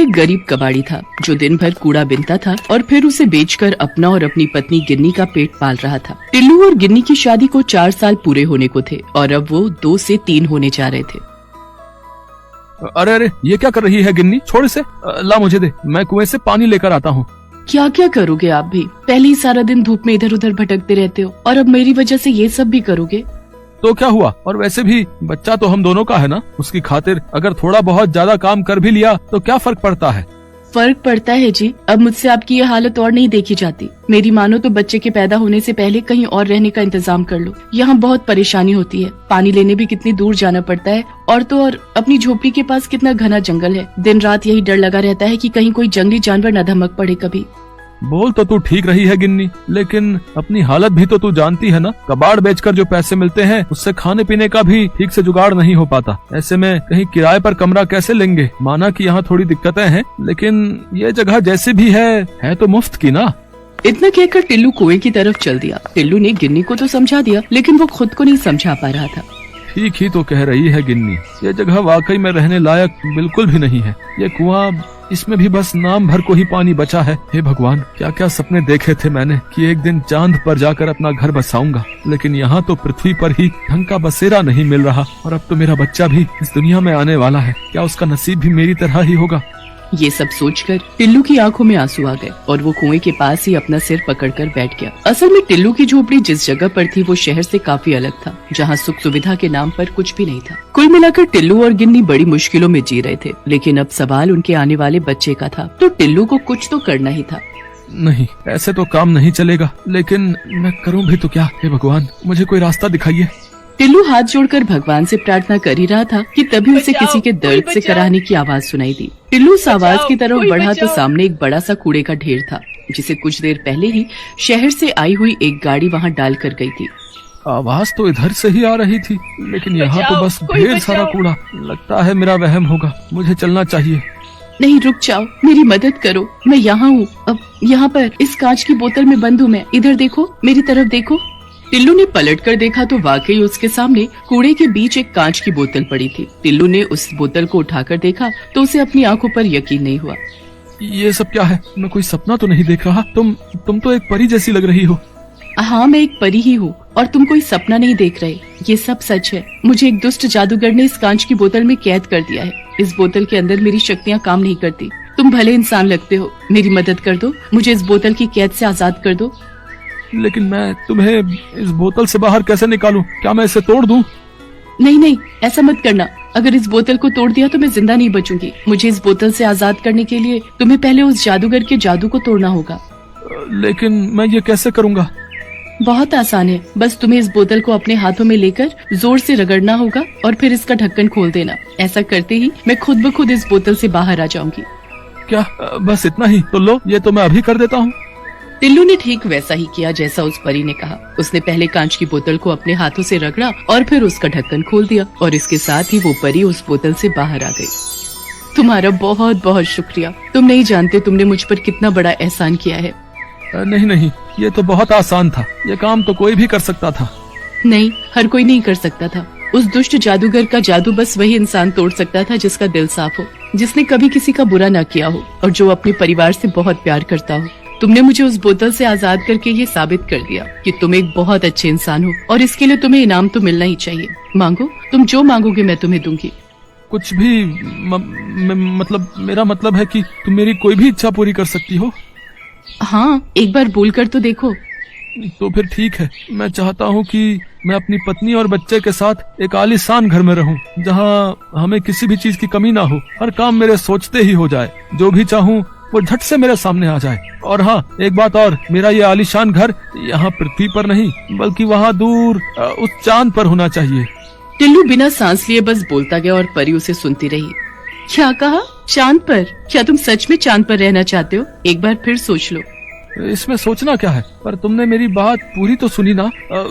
एक गरीब कबाड़ी था जो दिन भर कूड़ा बिनता था और फिर उसे बेचकर अपना और अपनी पत्नी गिन्नी का पेट पाल रहा था। टिल्लू और गिन्नी की शादी को 4 साल पूरे होने को थे और अब वो 2 से 3 होने जा रहे थे। अरे अरे, ये क्या कर रही है गिन्नी? छोड़ इसे, ला मुझे दे, मैं कुएं से पानी लेकर आता हूँ। क्या क्या करोगे आप भी? पहले ही सारा दिन धूप में इधर उधर भटकते रहते हो और अब मेरी वजह से ये सब भी करोगे? तो क्या हुआ? और वैसे भी बच्चा तो हम दोनों का है ना, उसकी खातिर अगर थोड़ा बहुत ज्यादा काम कर भी लिया तो क्या फर्क पड़ता है? फर्क पड़ता है जी। अब मुझसे आपकी ये हालत और नहीं देखी जाती। मेरी मानो तो बच्चे के पैदा होने से पहले कहीं और रहने का इंतजाम कर लो। यहाँ बहुत परेशानी होती है, पानी लेने भी कितनी दूर जाना पड़ता है और तो और अपनी झोपड़ी के पास कितना घना जंगल है। दिन रात यही डर लगा रहता है कि कहीं कोई जंगली जानवर न धमक पड़े कभी। बोल तो तू ठीक रही है गिन्नी, लेकिन अपनी हालत भी तो तू जानती है ना। कबाड़ बेचकर जो पैसे मिलते हैं उससे खाने पीने का भी ठीक से जुगाड़ नहीं हो पाता। ऐसे में कहीं किराए पर कमरा कैसे लेंगे? माना कि यहाँ थोड़ी दिक्कतें हैं, लेकिन ये जगह जैसे भी है तो मुफ्त की ना। इतना कहकर टिल्लू कुएं की तरफ चल दिया। टिल्लू ने गिन्नी को तो समझा दिया, लेकिन वो खुद को नहीं समझा पा रहा था। ठीक ही तो कह रही है गिन्नी, ये जगह वाकई में रहने लायक बिल्कुल भी नहीं है। ये कुआं, इसमें भी बस नाम भर को ही पानी बचा है। हे भगवान, क्या क्या सपने देखे थे मैंने कि एक दिन चांद पर जाकर अपना घर बसाऊंगा, लेकिन यहाँ तो पृथ्वी पर ही ढंग का बसेरा नहीं मिल रहा। और अब तो मेरा बच्चा भी इस दुनिया में आने वाला है, क्या उसका नसीब भी मेरी तरह ही होगा? ये सब सोचकर टिल्लू की आंखों में आंसू आ गए और वो कुएं के पास ही अपना सिर पकड़कर बैठ गया। असल में टिल्लू की झोपड़ी जिस जगह पर थी वो शहर से काफी अलग था, जहाँ सुख सुविधा के नाम पर कुछ भी नहीं था। कुल मिलाकर टिल्लू और गिन्नी बड़ी मुश्किलों में जी रहे थे, लेकिन अब सवाल उनके आने वाले बच्चे का था, तो टिल्लू को कुछ तो करना ही था। नहीं, ऐसे तो काम नहीं चलेगा, लेकिन मैं करूँ भी तो क्या? हे भगवान, मुझे कोई रास्ता दिखाइए। टिल्लू हाथ जोड़कर भगवान से प्रार्थना कर ही रहा था कि तभी उसे किसी के दर्द से कराहने की आवाज सुनाई दी। टिल्लू उस आवाज की तरफ बढ़ा तो सामने एक बड़ा सा कूड़े का ढेर था, जिसे कुछ देर पहले ही शहर से आई हुई एक गाड़ी वहां डाल कर गई थी। आवाज तो इधर से ही आ रही थी, लेकिन यहाँ तो बस ढेर सारा कूड़ा। लगता है मेरा वहम होगा, मुझे चलना चाहिए। नहीं, रुक जाओ, मेरी मदद करो, मैं यहाँ हूँ। अब यहाँ पर इस कांच की बोतल में बंद हूँ मैं। इधर देखो, मेरी तरफ देखो। टिल्लू ने पलटकर देखा तो वाकई उसके सामने कूड़े के बीच एक कांच की बोतल पड़ी थी। टिल्लू ने उस बोतल को उठाकर देखा तो उसे अपनी आंखों पर यकीन नहीं हुआ। ये सब क्या है? मैं कोई सपना तो नहीं देख रहा? तुम तो एक परी जैसी लग रही हो। हाँ, मैं एक परी ही हूँ और तुम कोई सपना नहीं देख रहे। ये सब सच है। मुझे एक दुष्ट जादूगर ने इस कांच की बोतल में कैद कर दिया है। इस बोतल के अंदर मेरी शक्तियाँ काम नहीं करती। तुम भले इंसान लगते हो, मेरी मदद कर दो, मुझे इस बोतल की कैद से आजाद कर दो। लेकिन मैं तुम्हें इस बोतल से बाहर कैसे निकालूं? क्या मैं इसे तोड़ दूं? नहीं नहीं, ऐसा मत करना। अगर इस बोतल को तोड़ दिया तो मैं जिंदा नहीं बचूंगी। मुझे इस बोतल से आजाद करने के लिए तुम्हें पहले उस जादूगर के जादू को तोड़ना होगा। लेकिन मैं ये कैसे करूँगा? बहुत आसान है, बस तुम्हें इस बोतल को अपने हाथों में लेकर जोर से रगड़ना होगा और फिर इसका ढक्कन खोल देना। ऐसा करते ही मैं खुद ब खुद इस बोतल से बाहर आ जाऊंगी। क्या बस इतना ही? तो लो, ये तो मैं अभी कर देता हूँ। टिल्लू ने ठीक वैसा ही किया जैसा उस परी ने कहा। उसने पहले कांच की बोतल को अपने हाथों से रगड़ा और फिर उसका ढक्कन खोल दिया और इसके साथ ही वो परी उस बोतल से बाहर आ गई। तुम्हारा बहुत बहुत शुक्रिया। तुम नहीं जानते तुमने मुझ पर कितना बड़ा एहसान किया है। नहीं नहीं, ये तो बहुत आसान था। ये काम तो कोई भी कर सकता था। नहीं, हर कोई नहीं कर सकता था। उस दुष्ट जादूगर का जादू बस वही इंसान तोड़ सकता था जिसका दिल साफ हो, जिसने कभी किसी का बुरा ना किया हो और जो अपने परिवार से बहुत प्यार करता हो। तुमने मुझे उस बोतल से आजाद करके ये साबित कर दिया कि तुम एक बहुत अच्छे इंसान हो और इसके लिए तुम्हें इनाम तो मिलना ही चाहिए। मांगो, तुम जो मांगोगे मैं तुम्हें दूंगी। कुछ भी मतलब मेरा मतलब है कि तुम मेरी कोई भी इच्छा पूरी कर सकती हो। हाँ, एक बार बोल कर तो देखो। तो फिर ठीक है, मैं चाहता हूँ कि मैं अपनी पत्नी और बच्चे के साथ एक आलीशान घर में रहूं, जहाँ हमें किसी भी चीज की कमी ना हो। हर काम मेरे सोचते ही हो जाए, जो भी चाहूँ वो झट से मेरे सामने आ जाए। और हाँ, एक बात और, मेरा ये आलीशान घर यहाँ पृथ्वी पर नहीं बल्कि वहाँ दूर उस चांद पर होना चाहिए। टिल्लू बिना सांस लिए बस बोलता गया और परी उसे सुनती रही। क्या कहा? चांद पर? क्या तुम सच में चांद पर रहना चाहते हो? एक बार फिर सोच लो। इसमें सोचना क्या है? पर तुमने मेरी बात पूरी तो सुनी ना।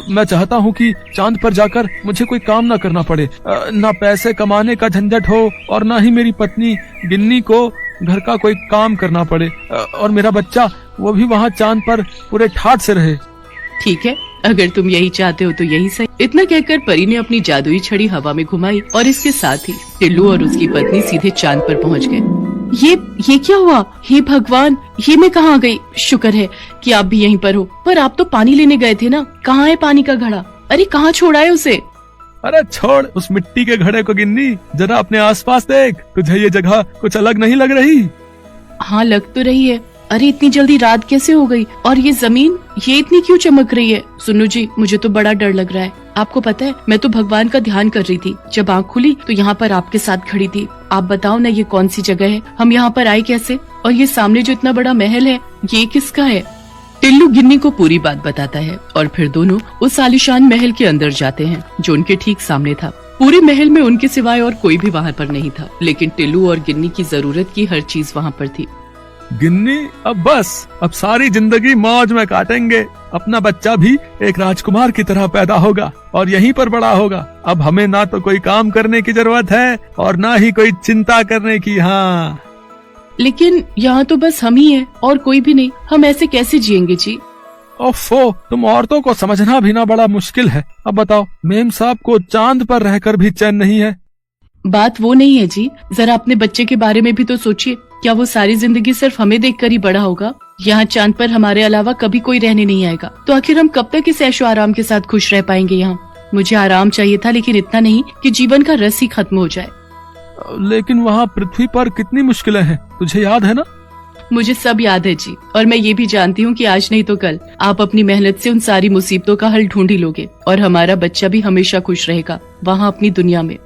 मैं चाहता हूँ कि चांद पर जाकर मुझे कोई काम ना करना पड़े, ना पैसे कमाने का झंझट हो और ना ही मेरी पत्नी गिन्नी को घर का कोई काम करना पड़े, और मेरा बच्चा वो भी वहाँ चांद पर पूरे ठाठ से रहे। ठीक है, अगर तुम यही चाहते हो तो यही सही। इतना कहकर परी ने अपनी जादुई छड़ी हवा में घुमाई और इसके साथ ही टिल्लू और उसकी पत्नी सीधे चांद पर पहुंच गए। ये क्या हुआ? हे भगवान, ये मैं कहाँ आ गई? शुक्र है कि आप भी यहीं पर हो। पर आप तो पानी लेने गए थे ना, कहाँ है पानी का घड़ा? अरे कहाँ छोड़ा है उसे? अरे छोड़ उस मिट्टी के घड़े को गिन्नी, जरा अपने आसपास देख, तुझे ये जगह कुछ अलग नहीं लग रही? हाँ लग तो रही है। अरे इतनी जल्दी रात कैसे हो गई? और ये जमीन, ये इतनी क्यों चमक रही है? सुनो जी, मुझे तो बड़ा डर लग रहा है। आपको पता है, मैं तो भगवान का ध्यान कर रही थी। जब आँख खुली तो यहाँ पर आपके साथ खड़ी थी। आप बताओ ना, ये कौन सी जगह है? हम यहाँ पर आए कैसे? और ये सामने जो इतना बड़ा महल है, ये किसका है? टिल्लू गिन्नी को पूरी बात बताता है और फिर दोनों उस आलीशान महल के अंदर जाते हैं जो उनके ठीक सामने था। पूरे महल में उनके सिवाय और कोई भी वहाँ पर नहीं था, लेकिन टिल्लू और गिन्नी की जरूरत की हर चीज वहाँ पर थी। गिन्नी, अब सारी जिंदगी मौज में काटेंगे। अपना बच्चा भी एक राजकुमार की तरह पैदा होगा और यहीं पर बड़ा होगा। अब हमें ना तो कोई काम करने की जरूरत है और ना ही कोई चिंता करने की। हाँ, लेकिन यहाँ तो बस हम ही हैं और कोई भी नहीं। हम ऐसे कैसे जिएंगे जी? ओफो, तुम औरतों को समझना भी ना बड़ा मुश्किल है। अब बताओ, मेम साहब को चांद पर रहकर भी चैन नहीं है? बात वो नहीं है जी, जरा अपने बच्चे के बारे में भी तो सोचिए। क्या वो सारी जिंदगी सिर्फ हमें देखकर ही बड़ा होगा? यहाँ चांद पर हमारे अलावा कभी कोई रहने नहीं आएगा, तो आखिर हम कब तक इस ऐशो आराम के साथ खुश रह पाएंगे यहाँ? मुझे आराम चाहिए था, लेकिन इतना नहीं कि जीवन का रस ही खत्म हो जाए। लेकिन वहाँ पृथ्वी पर कितनी मुश्किलें हैं, तुझे याद है ना? मुझे सब याद है जी, और मैं ये भी जानती हूँ कि आज नहीं तो कल आप अपनी मेहनत से उन सारी मुसीबतों का हल ढूंढ ही लोगे और हमारा बच्चा भी हमेशा खुश रहेगा वहाँ अपनी दुनिया में।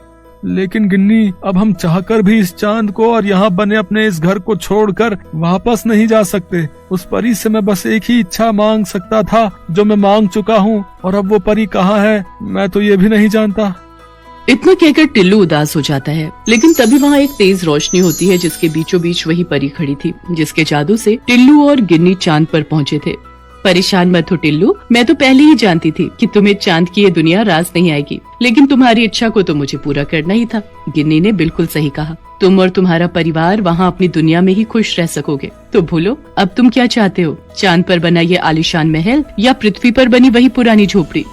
लेकिन गिन्नी, अब हम चाहकर भी इस चांद को और यहाँ बने अपने इस घर को छोड़कर वापस नहीं जा सकते। उस परी से मैं बस एक ही इच्छा मांग सकता था जो मैं मांग चुका हूँ, और अब वो परी कहाँ है मैं तो ये भी नहीं जानता। इतना कहकर टिल्लू उदास हो जाता है, लेकिन तभी वहाँ एक तेज रोशनी होती है जिसके बीचों बीच वही परी खड़ी थी जिसके जादू से टिल्लू और गिन्नी चांद पर पहुँचे थे। परेशान मत हो टिल्लू, मैं तो पहले ही जानती थी कि तुम्हें चांद की ये दुनिया रास नहीं आएगी, लेकिन तुम्हारी इच्छा को तो मुझे पूरा करना ही था। गिन्नी ने बिल्कुल सही कहा, तुम और तुम्हारा परिवार वहाँ अपनी दुनिया में ही खुश रह सकोगे। तो बोलो, अब तुम क्या चाहते हो? चांद पर बना ये आलीशान महल या पृथ्वी पर बनी वही पुरानी झोपड़ी?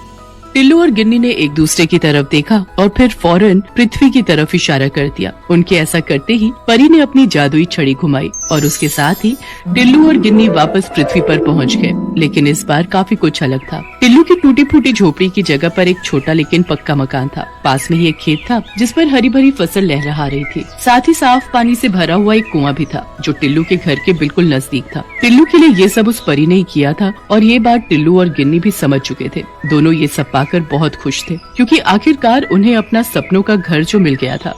टिल्लू और गिन्नी ने एक दूसरे की तरफ देखा और फिर फौरन पृथ्वी की तरफ इशारा कर दिया। उनके ऐसा करते ही परी ने अपनी जादुई छड़ी घुमाई और उसके साथ ही टिल्लू और गिन्नी वापस पृथ्वी पर पहुंच गए। लेकिन इस बार काफी कुछ अलग था। टिल्लू की टूटी फूटी झोपड़ी की जगह पर एक छोटा लेकिन पक्का मकान था। पास में ही एक खेत था जिस पर हरी भरी फसल लहरा रही थी। साथ ही साफ पानी से भरा हुआ एक कुआं भी था जो टिल्लू के घर के बिल्कुल नजदीक था। टिल्लू के लिए ये सब उस परी ने ही किया था और ये बात टिल्लू और गिन्नी भी समझ चुके थे। दोनों ये सब पाकर बहुत खुश थे क्योंकि आखिरकार उन्हें अपना सपनों का घर जो मिल गया था।